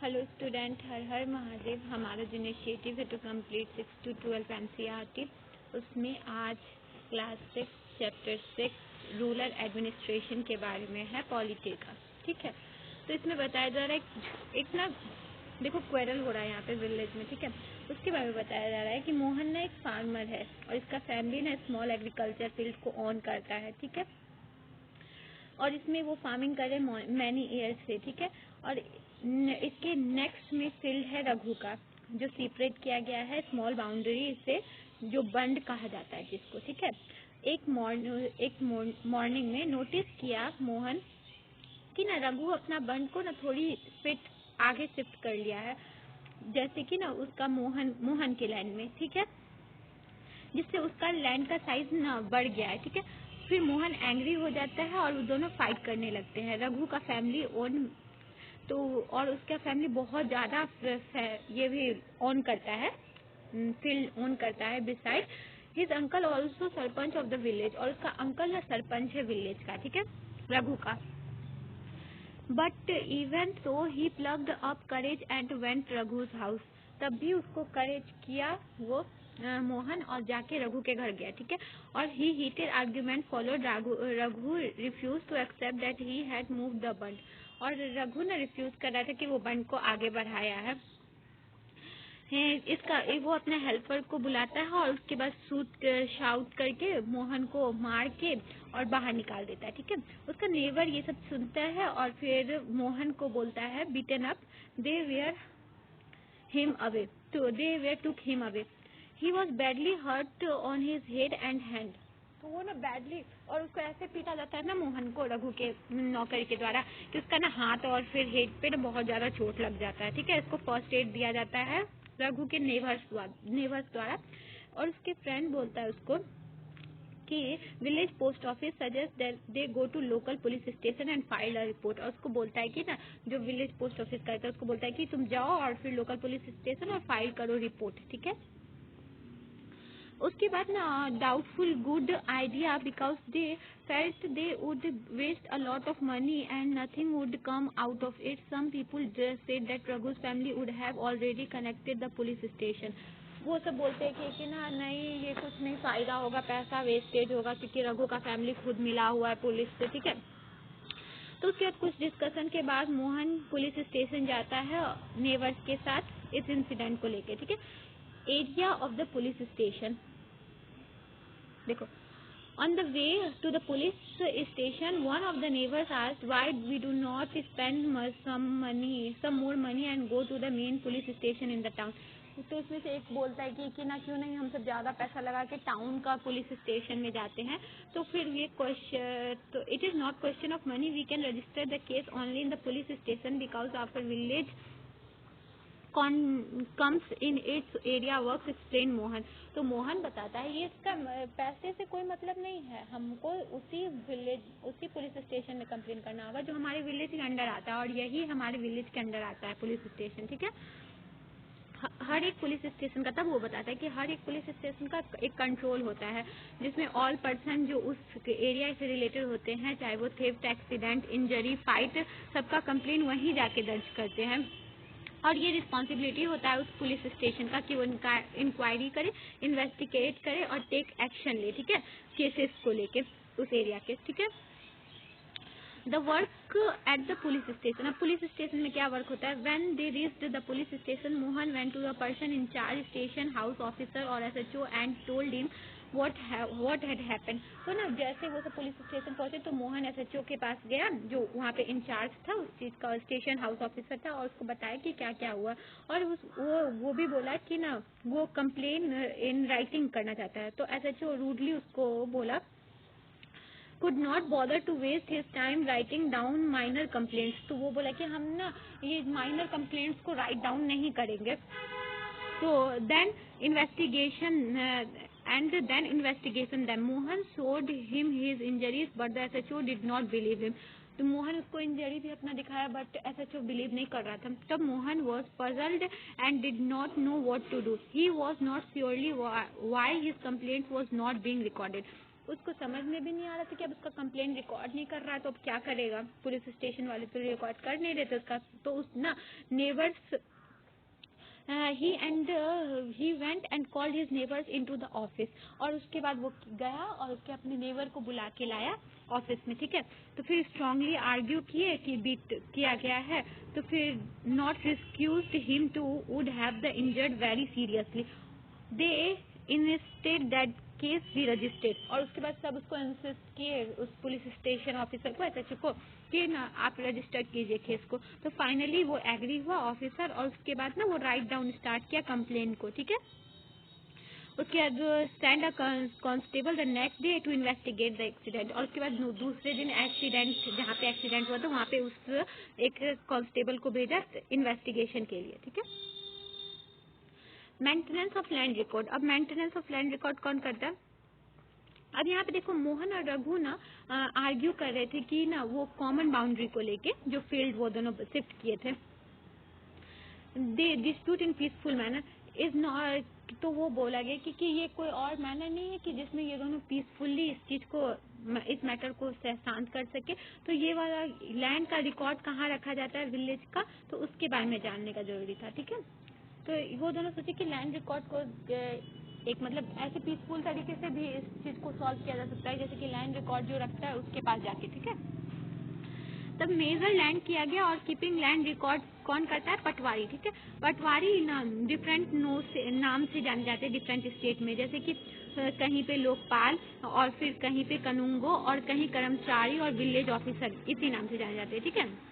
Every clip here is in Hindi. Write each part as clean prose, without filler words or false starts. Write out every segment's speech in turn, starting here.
हेलो स्टूडेंट, हर हर महादेव। हमारा जो इनिशिएटिव है टू कंप्लीट 6 to 12 एनसीईआरटी, उसमें आज क्लास 6 चैप्टर 6 रूरल एडमिनिस्ट्रेशन के बारे में है, पॉलिटी का। ठीक है, तो इसमें बताया जा रहा है एक ना देखो क्वेरल हो रहा है यहाँ पे विलेज में। ठीक है, उसके बारे में बताया जा रहा है कि मोहन ना एक फार्मर है और इसका फैमिली ना स्मॉल एग्रीकल्चर फील्ड को ऑन करता है। ठीक है, और इसमें वो फार्मिंग करे मैनी ईयर्स से। ठीक है, और इसके नेक्स्ट में फील्ड है रघु का, जो सेपरेट किया गया है स्मॉल बाउंड्री से, जो बंड कहा जाता है जिसको। ठीक है, एक मॉर्निंग में नोटिस किया मोहन कि ना रघु अपना बंड को ना थोड़ी फिट आगे शिफ्ट कर लिया है, जैसे कि ना उसका मोहन के लैंड में। ठीक है, जिससे उसका लैंड का साइज ना बढ़ गया है। ठीक है, फिर मोहन एंग्री हो जाता है और वो दोनों फाइट करने लगते हैं। रघु का फैमिली ओन तो और उसका फैमिली बहुत ज़्यादा ये भी ओन करता है, फील्ड ओन करता है। Beside his uncle also sarpanch of the village, और उसका अंकल ना सरपंच है विलेज का। ठीक है, रघु का। But even so he plugged up courage and went Raghu's house, तब भी उसको करेज किया वो मोहन और जाके रघु के घर गया। ठीक है, और ही heated argument followed. Raghu refuse to accept that he had move the बंड, और रघु ने रिफ्यूज कर रहा था कि वो बंड को आगे बढ़ाया है। इसका वो अपने हेल्पर को बुलाता है और उसके बाद शाउट करके मोहन को मार के और बाहर निकाल देता है। ठीक है, उसका नेबर ये सब सुनता है और फिर मोहन को बोलता है beaten up, they were him away, they were took him away, he was badly hurt on his head and hand. तो वो ना बैडली, और उसको ऐसे पीटा जाता है ना मोहन को रघु के नौकरी के द्वारा कि उसका ना हाथ और फिर हेड पे ना बहुत ज्यादा चोट लग जाता है। ठीक है, इसको फर्स्ट एड दिया जाता है रघु के नेबर्स द्वारा। और उसके फ्रेंड बोलता है उसको कि village post office suggest that they go to local police station and file a report, और उसको बोलता है कि ना जो विलेज पोस्ट ऑफिस करता है उसको बोलता है कि तुम जाओ और फिर लोकल पुलिस स्टेशन और फाइल करो रिपोर्ट। ठीक है, उसके बाद ना doubtful good idea because they felt they would waste a lot of money and nothing would come out of it. Some people said that Raghu's family would have already connected the police station. वो सब बोलते हैं कि ना नहीं, ये कुछ नहीं फायदा होगा, पैसा वेस्टेज होगा, क्योंकि रघु का फैमिली खुद मिला हुआ है पुलिस से। ठीक है, तो उसके बाद कुछ डिस्कशन के बाद मोहन पुलिस स्टेशन जाता है नेबर्स के साथ इस इंसिडेंट को लेके। ठीक है, area of the police station. देखो, on the way to the police station, one of the neighbors asked why we do not spend some more money and go to the main police station in the town. तो इसमें से एक बोलता है कि ना क्यों नहीं हम सब ज्यादा पैसा लगा के टाउन का पुलिस स्टेशन में जाते हैं। तो फिर ये क्वेश्चन, तो it is not question of money, we can register the case only in the police station because after village comes in its area works, explain Mohan. तो मोहन बताता है ये इसका पैसे से कोई मतलब नहीं है, हमको उसी पुलिस स्टेशन में कंप्लेन करना होगा जो हमारे विलेज के अंडर आता है, और यही हमारे विलेज के अंडर आता है पुलिस स्टेशन। ठीक है, हर एक पुलिस स्टेशन का, तब वो बताता है कि हर एक पुलिस स्टेशन का एक कंट्रोल होता है जिसमें ऑल पर्सन जो उस एरिया से रिलेटेड होते हैं, चाहे वो थेफ्ट, एक्सीडेंट, इंजरी, फाइट, सबका कंप्लेन वहीं जाके दर्ज करते हैं। और ये रिस्पॉन्सिबिलिटी होता है उस पुलिस स्टेशन का कि वो उनका इंक्वायरी करे, इन्वेस्टिगेट करे और टेक एक्शन ले। ठीक है, केसेस को लेके उस एरिया के। ठीक है, the work at the police station. अब पुलिस स्टेशन में क्या वर्क होता है? When they reached the police station, Mohan went to the person in charge, station house officer और SHO, and told him what had happened। तो ना जैसे वो सब पुलिस स्टेशन पहुंचे तो मोहन एसएचओ के पास गया जो वहाँ पे इंचार्ज था उस चीज का, स्टेशन हाउस ऑफिसर था, और उसको बताया कि क्या क्या हुआ। और वो भी बोला कि ना वो कंप्लेन इन राइटिंग करना चाहता है। तो एसएचओ रूडली उसको बोला could not bother to waste his time writing down minor complaints। तो वो बोला कि हम ना ये माइनर कंप्लेंट्स को राइट डाउन नहीं करेंगे। So then investigation then Mohan showed him his injuries but the SHO did not believe him। तो मोहन उसको इंजरी भी अपना दिखाया बट एसएचओ बिलीव नहीं कर रहा था। तब Mohan was puzzled and did not know what to do। He was not surely why his complaint was not being recorded। उसको समझ में भी नहीं आ रहा था कि अब उसका कंप्लेंट रिकॉर्ड नहीं कर रहा है तो अब क्या करेगा, पुलिस स्टेशन वाले तो रिकॉर्ड कर नहीं रहे थे उसका, तो उस ना neighbours he went and called his neighbors into the office, और उसके बाद वो गया और उसके अपने नेबर को बुला के लाया ऑफिस में, ठीक है। तो फिर स्ट्रांगली आर्ग्यू किए कि बीट किया गया है, तो फिर not rescued him to would have the injured very seriously, they instead that case be registered, और उसके बाद सब उसको इंसिस्ट किए उस पुलिस स्टेशन ऑफिसर को, एसएचओ को, कि ना आप रजिस्टर कीजिए केस को। तो फाइनली वो एग्री हुआ ऑफिसर, और उसके बाद ना वो राइट डाउन स्टार्ट किया कंप्लेन को, ठीक है। उसके बाद stand a constable the next day to investigate the accident, और उसके बाद दूसरे दिन एक्सीडेंट जहाँ पे एक्सीडेंट हुआ था वहाँ पे उस एक कांस्टेबल को भेजा इन्वेस्टिगेशन के लिए, ठीक है। मेंटेनेंस ऑफ लैंड रिकॉर्ड, अब मेंटेनेंस ऑफ लैंड रिकॉर्ड कौन करता है? अब यहाँ पे देखो मोहन और रघु ना आर्ग्यू कर रहे थे कि ना वो कॉमन बाउंड्री को लेके जो फील्ड वो दोनों शिफ्ट किए थे, they dispute in peaceful manner is not, तो वो बोला गया कि ये कोई और मैनर नहीं है कि जिसमें ये दोनों पीसफुली इस चीज को, इस मैटर को शांत कर सके। तो ये वाला लैंड का रिकॉर्ड कहाँ रखा जाता है विलेज का, तो उसके बारे में जानने का जरूरी था, ठीक है। तो वो दोनों सोचे कि लैंड रिकॉर्ड को एक मतलब ऐसे पीसफुल तरीके से भी इस चीज को सॉल्व किया जा सकता है, जैसे कि लैंड रिकॉर्ड जो रखता है उसके पास जाके, ठीक है। तब मेजर लैंड किया गया, और कीपिंग लैंड रिकॉर्ड कौन करता है? पटवारी, ठीक है। पटवारी डिफरेंट नाम से जाने जाते हैं डिफरेंट स्टेट में, जैसे कि कहीं पे लोकपाल, और फिर कहीं पे कानूंगो, और कहीं कर्मचारी और विलेज ऑफिसर, इसी नाम से जाने जाते हैं, ठीक है।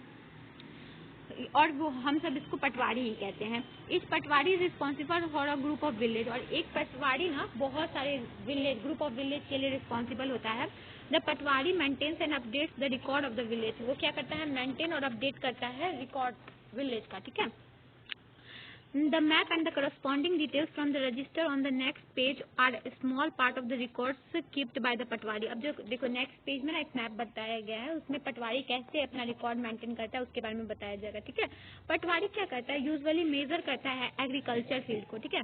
और वो हम सब इसको पटवारी ही कहते हैं। इस patwari is responsible for a group of village, और एक पटवारी ना बहुत सारे विलेज, ग्रुप ऑफ विलेज के लिए रिस्पॉन्सिबल होता है। The patwari maintains and updates the record of the village, वो क्या करता है? मेंटेन और अपडेट करता है रिकॉर्ड विलेज का, ठीक है। The map and the corresponding details from the register on the next page are a small part of the records kept by the पटवारी। अब जो देखो नेक्स्ट पेज में ना एक मैप बताया गया है, उसमें पटवारी कैसे अपना रिकॉर्ड मेंटेन करता है उसके बारे में बताया जाएगा, ठीक है। पटवारी क्या करता है? यूजुअली मेजर करता है एग्रीकल्चर फील्ड को, ठीक है,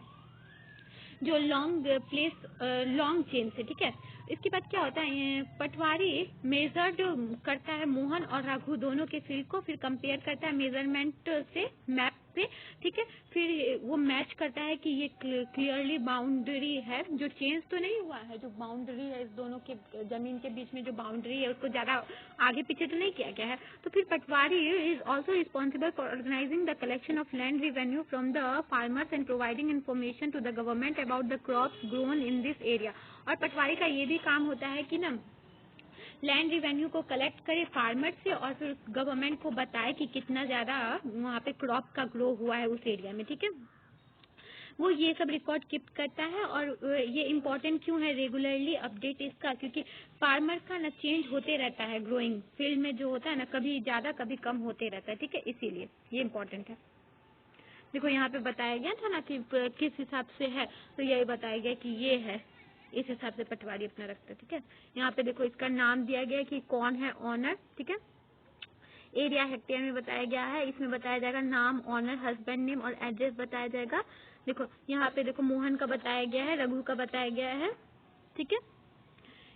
जो लॉन्ग चेन से, ठीक है। इसके बाद क्या होता है? पटवारी मेजर्ड करता है मोहन और रघु दोनों के फील्ड को, फिर कंपेयर करता है मेजरमेंट से मैप पे, ठीक है। फिर वो मैच करता है कि ये क्लियरली बाउंड्री है, जो चेंज तो नहीं हुआ है, जो बाउंड्री है इस दोनों के जमीन के बीच में जो बाउंड्री है उसको ज्यादा आगे पीछे तो नहीं किया गया है। तो फिर patwari is also responsible for organising the collection of land revenue from the farmers and providing information to the government about the crops grown in this area. और पटवारी का ये भी काम होता है कि ना लैंड रिवेन्यू को कलेक्ट करे फार्मर से, और फिर गवर्नमेंट को बताए कि कितना ज्यादा वहाँ पे क्रॉप का ग्रो हुआ है उस एरिया में, ठीक है। वो ये सब रिकॉर्ड कीप करता है, और ये इम्पोर्टेंट क्यों है रेगुलरली अपडेट इसका? क्योंकि फार्मर का ना चेंज होते रहता है, ग्रोइंग फील्ड में जो होता है ना कभी ज्यादा कभी कम होते रहता है, ठीक है, इसीलिए ये इम्पोर्टेंट है। देखो यहाँ पे बताया गया था ना कि किस हिसाब से है, तो यही बताया गया कि ये है, इस हिसाब से पटवारी अपना रखता है, ठीक है। यहाँ पे देखो इसका नाम दिया गया कि कौन है ऑनर, ठीक है। एरिया हेक्टेयर में बताया गया है, इसमें बताया जाएगा नाम, ऑनर, हस्बैंड नेम और एड्रेस बताया जाएगा। देखो यहाँ पे देखो मोहन का बताया गया है, रघु का बताया गया है, ठीक है।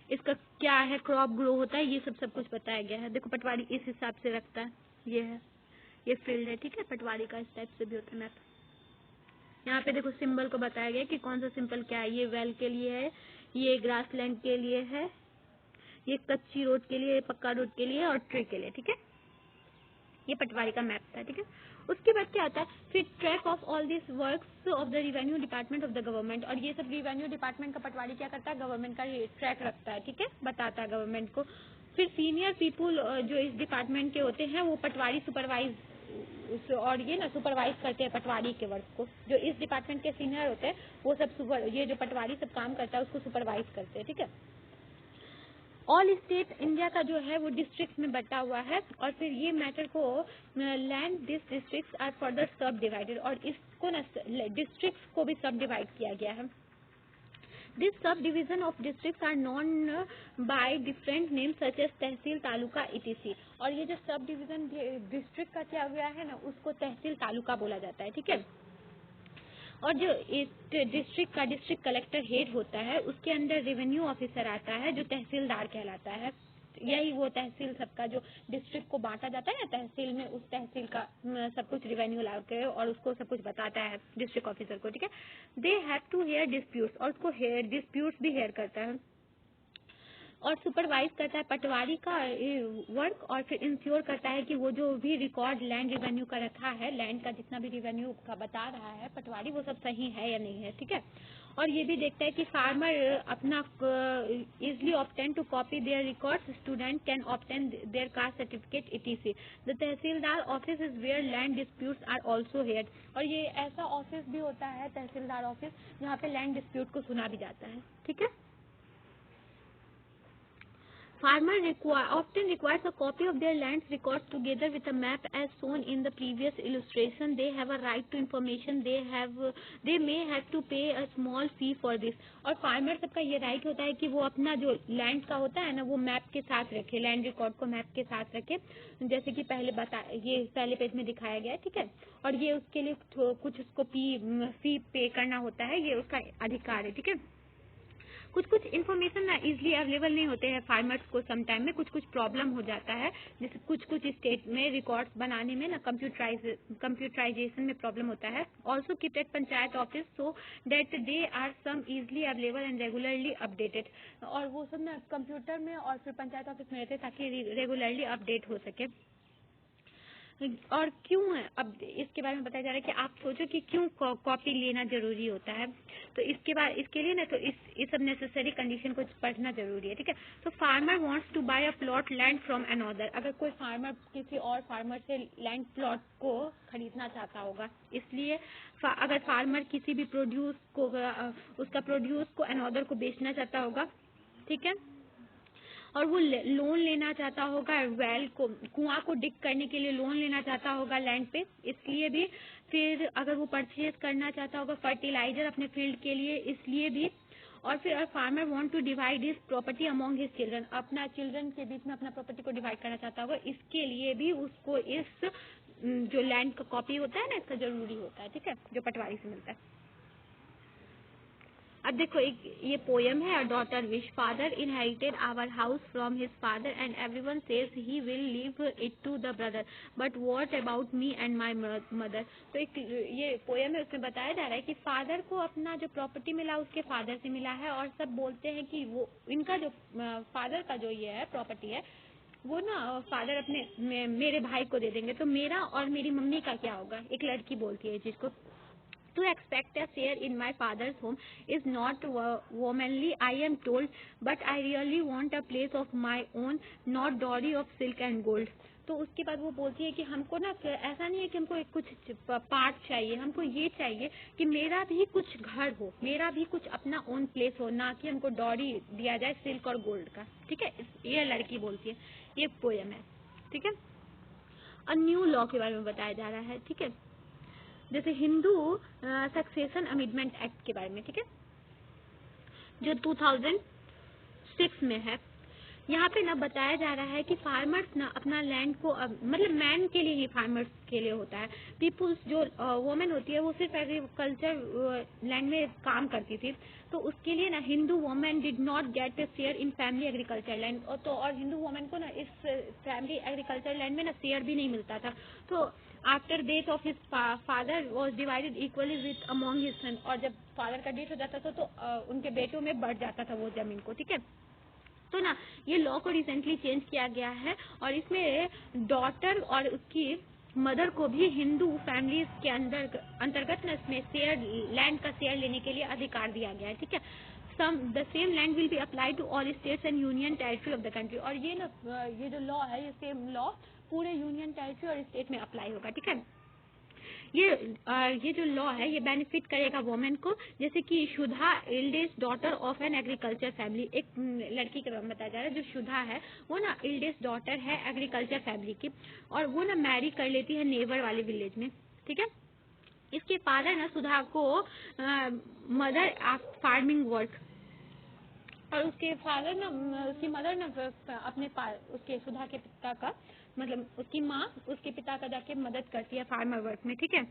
इसका क्या है, क्रॉप ग्रो होता है, ये सब कुछ बताया गया है। देखो पटवारी इस हिसाब से रखता है, ये है, ये फील्ड है, ठीक है। पटवारी का इस टाइप से भी होता है मैप। यहाँ पे देखो सिंबल को बताया गया कि कौन सा सिंबल क्या है, ये वेल के लिए है, ये ग्रास लैंड के लिए है, ये कच्ची रोड के लिए, पक्का रोड के लिए और ट्री के लिए, ठीक है। ये पटवारी का मैप था, ठीक है। उसके बाद क्या आता है? फिर track of all this works of the revenue department of the government, और ये सब रिवेन्यू डिपार्टमेंट का पटवारी क्या करता है? गवर्नमेंट का ट्रैक रखता है, ठीक है, बताता है गवर्नमेंट को। फिर सीनियर पीपुल जो इस डिपार्टमेंट के होते हैं वो पटवारी सुपरवाइज, और ये ना सुपरवाइज करते हैं पटवारी के वर्क को। जो इस डिपार्टमेंट के सीनियर होते हैं वो सब ये जो पटवारी सब काम करता है उसको सुपरवाइज करते हैं, ठीक है। ऑल स्टेट इंडिया का जो है वो डिस्ट्रिक्ट में बटा हुआ है, और फिर ये मैटर को land this districts are further subdivided, और इसको ना डिस्ट्रिक्ट्स को भी सब डिवाइड किया गया है। This subdivision of districts are known by different name such as tehsil, taluka, etc. और ये जो सब डिवीजन डिस्ट्रिक्ट का किया गया है ना उसको तहसील, तालुका बोला जाता है, ठीक है। और जो डिस्ट्रिक्ट का डिस्ट्रिक्ट कलेक्टर हेड होता है उसके अंदर रेवेन्यू ऑफिसर आता है जो तहसीलदार कहलाता है। यही वो तहसील सबका जो डिस्ट्रिक्ट को बांटा जाता है ना तहसील में, उस तहसील का सब कुछ रेवेन्यू ला के और उसको सब कुछ बताता है डिस्ट्रिक्ट ऑफिसर को, ठीक है। They have to hear disputes, और उसको डिस्प्यूट्स भी हेयर करता है और सुपरवाइज करता है पटवारी का वर्क, और फिर इंश्योर करता है कि वो जो भी रिकॉर्ड लैंड रेवेन्यू का रखा है, लैंड का जितना भी रेवेन्यू का बता रहा है पटवारी, वो सब सही है या नहीं है, ठीक है। और ये भी देखता है कि फार्मर अपना easily obtain to copy their records, student can obtain their caste certificate etc। The tehsildar office is where land disputes are also heard, और ये ऐसा ऑफिस भी होता है तहसीलदार ऑफिस जहाँ पे लैंड डिस्प्यूट को सुना भी जाता है, ठीक है। Farmer often requires a copy of their land records together with a map as shown in the previous illustration. They have a right to information. They may have to pay a small fee for this. और फार्मर सबका ये राइट होता है कि वो अपना जो लैंड का होता है ना वो मैप के साथ रखे, लैंड रिकॉर्ड को मैप के साथ रखे, जैसे कि ये पहले पेज में दिखाया गया है, ठीक है। और ये उसके लिए कुछ उसको फी पे करना होता है, ये उसका अधिकार है, ठीक है। कुछ इन्फॉर्मेशन ना इजीली अवेलेबल नहीं होते हैं फार्मर्स को, सम टाइम में कुछ प्रॉब्लम हो जाता है, जैसे कुछ स्टेट में रिकॉर्ड्स बनाने में ना कंप्यूटराइजेशन में प्रॉब्लम होता है। Also keep at panchayat office so that they are some easily available and regularly updated, और वो सब ना कंप्यूटर में और फिर पंचायत ऑफिस में रहते हैं ताकि रेगुलरली अपडेट हो सके। और क्यों है, अब इसके बारे में बताया जा रहा है कि आप सोचो कि क्यों कॉपी लेना जरूरी होता है, तो इसके लिए ना तो इस सब नेसेसरी कंडीशन को पढ़ना जरूरी है, ठीक है। तो farmer wants to buy a plot land from another, अगर कोई फार्मर किसी और फार्मर से लैंड प्लॉट को खरीदना चाहता होगा, इसलिए अगर फार्मर किसी भी प्रोड्यूस को उसका प्रोड्यूस को अनदर को बेचना चाहता होगा, ठीक है, और वो लोन लेना चाहता होगा, वेल को कुआं को डिग करने के लिए लोन लेना चाहता होगा लैंड पे, इसलिए भी, फिर अगर वो परचेज करना चाहता होगा फर्टिलाइजर अपने फील्ड के लिए, इसलिए भी, और फिर farmer want to divide his property among his children, अपना चिल्ड्रन के बीच में अपना प्रॉपर्टी को डिवाइड करना चाहता होगा, इसके लिए भी उसको इस जो लैंड का कॉपी होता है ना इसका जरूरी होता है, ठीक है, जो पटवारी से मिलता है। अब देखो एक ये पोयम है, daughter wish father inherited our house from his father and everyone says he will leave it to the brother but what about me and my mother. तो एक ये पोयम है, उसमें बताया जा रहा है कि फादर को अपना जो प्रॉपर्टी मिला उसके फादर से मिला है, और सब बोलते हैं कि वो इनका जो फादर का जो ये है प्रॉपर्टी है वो ना फादर अपने मेरे भाई को दे देंगे, तो मेरा और मेरी मम्मी का क्या होगा, एक लड़की बोलती है जिसको। To expect a share in my father's home is not womanly, I am told, but I really want a place of my own, not dowry of silk and gold। तो उसके बाद वो बोलती है कि हमको ना ऐसा नहीं है कि हमको कुछ पार्ट चाहिए, हमको ये चाहिए कि मेरा भी कुछ घर हो, मेरा भी कुछ अपना ओन प्लेस हो, ना कि हमको डॉरी दिया जाए सिल्क और गोल्ड का, ठीक है। ये लड़की बोलती है, ये पोयम है, ठीक है। और न्यू लॉ के बारे में बताया जा रहा है, ठीक है, जैसे हिंदू सक्सेशन अमेंडमेंट एक्ट के बारे में, ठीक है, जो 2006 में है। यहाँ पे ना बताया जा रहा है कि फार्मर्स ना अपना लैंड को मतलब मैन के लिए ही फार्मर्स के लिए होता है, पीपुल्स जो वोमेन होती है वो सिर्फ एग्रीकल्चर लैंड में काम करती थी, तो उसके लिए ना Hindu women did not gate A share in family agriculture land, और तो और हिंदू वोमेन को ना इस फैमिली एग्रीकल्चर लैंड में ना शेयर भी नहीं मिलता था। तो after death of his father was divided equally with among his son, और जब फादर का डेथ हो जाता था तो उनके बेटों में बढ़ जाता था वो जमीन को, ठीक है। तो ना ये लॉ को रिसेंटली चेंज किया गया है, और इसमें डॉटर और उसकी मदर को भी हिंदू फैमिलीज के अंतर्गत ना इसमें शेयर लैंड का शेयर लेने के लिए अधिकार दिया गया है, ठीक है। The same land will be apply to all states and union territory of the country, और ये ना ये जो लॉ है ये सेम लॉ पूरे यूनियन टेरिटरी और स्टेट में अप्लाई होगा, ठीक है। ये जो लॉ है ये बेनिफिट करेगा वोमेन को, जैसे कि Sudha eldest daughter of an agriculture family, एक लड़की का नाम बताया जा रहा है जो सुधा है, वो ना एल्डेस्ट डॉटर है एग्रीकल्चर फैमिली की, और वो ना मैरी कर लेती है नेबर वाले विलेज में, ठीक है। इसके फादर ना सुधा को मदर ऑफ फार्मिंग वर्क, और उसके फादर ना उसकी मदर ना अपने उसके सुधा के पिता का मतलब उसकी माँ उसके पिता का जाके मदद करती है फार्मर वर्क में, ठीक है।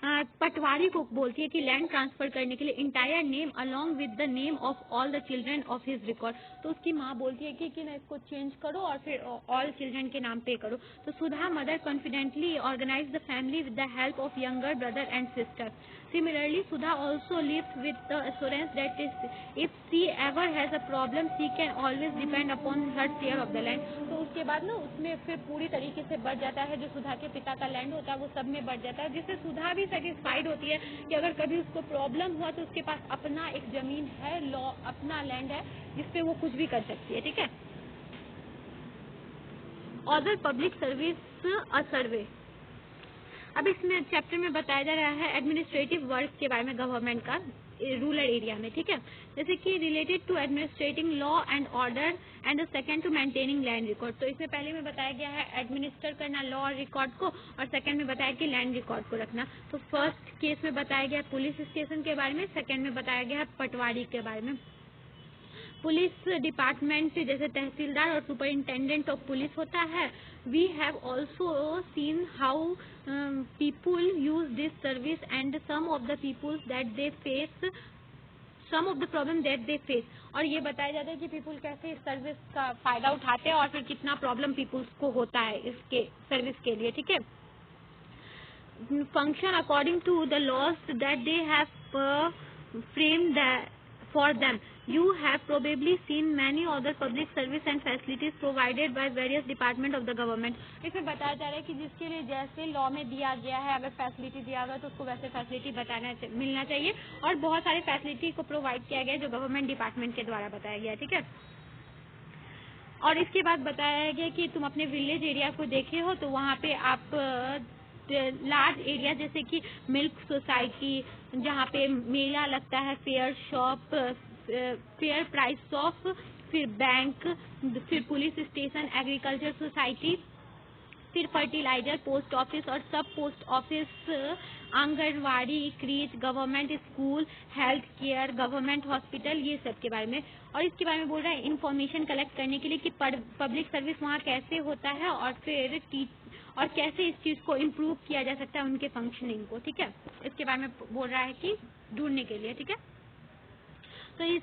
पटवारी को बोलती है कि लैंड ट्रांसफर करने के लिए entire name along with the name of all the children of his record. तो उसकी माँ बोलती है कि ना इसको चेंज करो और फिर ऑल चिल्ड्रन के नाम पे करो। तो Sudha mother confidently organise the family with the help of younger brother and sister. Similarly, Sudha also lives with the assurance that if she ever has a problem, she can always depend upon her share of the land. तो उसके बाद ना उसमें फिर पूरी तरीके से बढ़ जाता है, जो सुधा के पिता का लैंड होता है वो सब में बढ़ जाता है, जिससे सुधा भी सेटिस्फाइड होती है कि अगर कभी उसको प्रॉब्लम हुआ तो उसके पास अपना एक जमीन है, लॉ अपना लैंड है जिसपे वो कुछ भी कर सकती है। ठीक है। अदर पब्लिक सर्विस अ सर्वे। अब इसमें चैप्टर में बताया जा रहा है एडमिनिस्ट्रेटिव वर्क के बारे में गवर्नमेंट का रूरल एरिया में। ठीक है। जैसे कि related to administrating law and order and the second to maintaining land record. तो इसमें पहले में बताया गया है एडमिनिस्टर करना लॉ और रिकॉर्ड को, और सेकंड में बताया कि लैंड रिकॉर्ड को रखना। तो फर्स्ट केस में बताया गया पुलिस स्टेशन के बारे में, सेकंड में बताया गया है पटवारी के बारे में। पुलिस डिपार्टमेंट जैसे तहसीलदार और सुपरिंटेंडेंट ऑफ पुलिस होता है। We have also seen how people use this service and some of the peoples that they face some of the problem that they face. और ये बताया जाता है कि पीपुल कैसे इस सर्विस का फायदा उठाते हैं और फिर कितना प्रॉब्लम पीपुल्स को होता है इसके सर्विस के लिए। ठीक है। Function according to the laws that they have framed for them. You have probably seen many other public service and facilities provided by various department of the government. इसमें बताया जा रहा है कि जिसके लिए जैसे लॉ में दिया गया है, अगर फैसिलिटी दिया गया तो उसको वैसे फैसिलिटी मिलना चाहिए, और बहुत सारे फैसिलिटी को प्रोवाइड किया गया जो गवर्नमेंट डिपार्टमेंट के द्वारा बताया गया। ठीक है। और इसके बाद बताया गया कि तुम अपने विलेज एरिया को देखे हो तो वहाँ पे आप लार्ज एरिया जैसे कि मिल्क सोसाइटी, जहाँ पे मेला लगता है, fair shop, fair price shop, फिर बैंक, फिर पुलिस स्टेशन, एग्रीकल्चर सोसाइटी, फिर फर्टिलाइजर, पोस्ट ऑफिस और सब post office, anganwadi, crèche, government school, health care, government hospital, ये सब के बारे में। और इसके बारे में बोल रहा है इन्फॉर्मेशन कलेक्ट करने के लिए कि पब्लिक सर्विस वहाँ कैसे होता है और फिर और कैसे इस चीज को इम्प्रूव किया जा सकता है उनके फंक्शनिंग को। ठीक है। इसके बारे में बोल रहा है कि ढूंढने के लिए। ठीक है। तो इस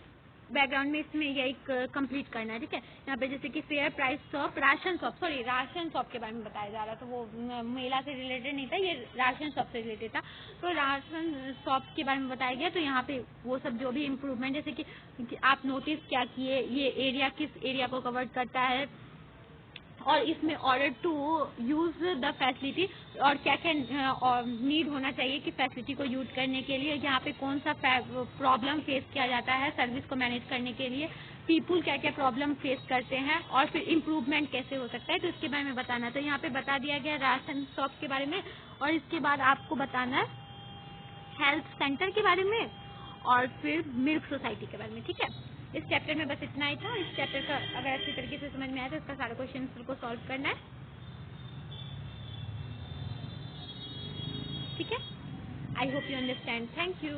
बैकग्राउंड में इसमें यही कंप्लीट करना है। ठीक है। यहाँ पे जैसे कि fair price shop, ration shop के बारे में बताया जा रहा था, वो मेला से रिलेटेड नहीं था, ये राशन शॉप से रिलेटेड था। तो राशन शॉप के बारे में बताया गया। तो यहाँ पे वो सब जो भी इम्प्रूवमेंट, जैसे कि आप नोटिस क्या किए, ये एरिया किस एरिया को कवर करता है, और इसमें order to use the facility, और क्या क्या नीड होना चाहिए कि फैसिलिटी को यूज करने के लिए, यहाँ पे कौन सा प्रॉब्लम फेस किया जाता है सर्विस को मैनेज करने के लिए, पीपुल क्या क्या प्रॉब्लम फेस करते हैं, और फिर इम्प्रूवमेंट कैसे हो सकता है, तो इसके बारे में बताना। तो यहाँ पे बता दिया गया राशन शॉप के बारे में, और इसके बाद आपको बताना है हेल्थ सेंटर के बारे में, और फिर मिल्क सोसाइटी के बारे में। ठीक है। इस चैप्टर में बस इतना ही था। इस चैप्टर का अगर अच्छी तरीके से समझ में आया तो इसका सारा क्वेश्चन को सॉल्व करना है। ठीक है। I hope you understand. Thank you.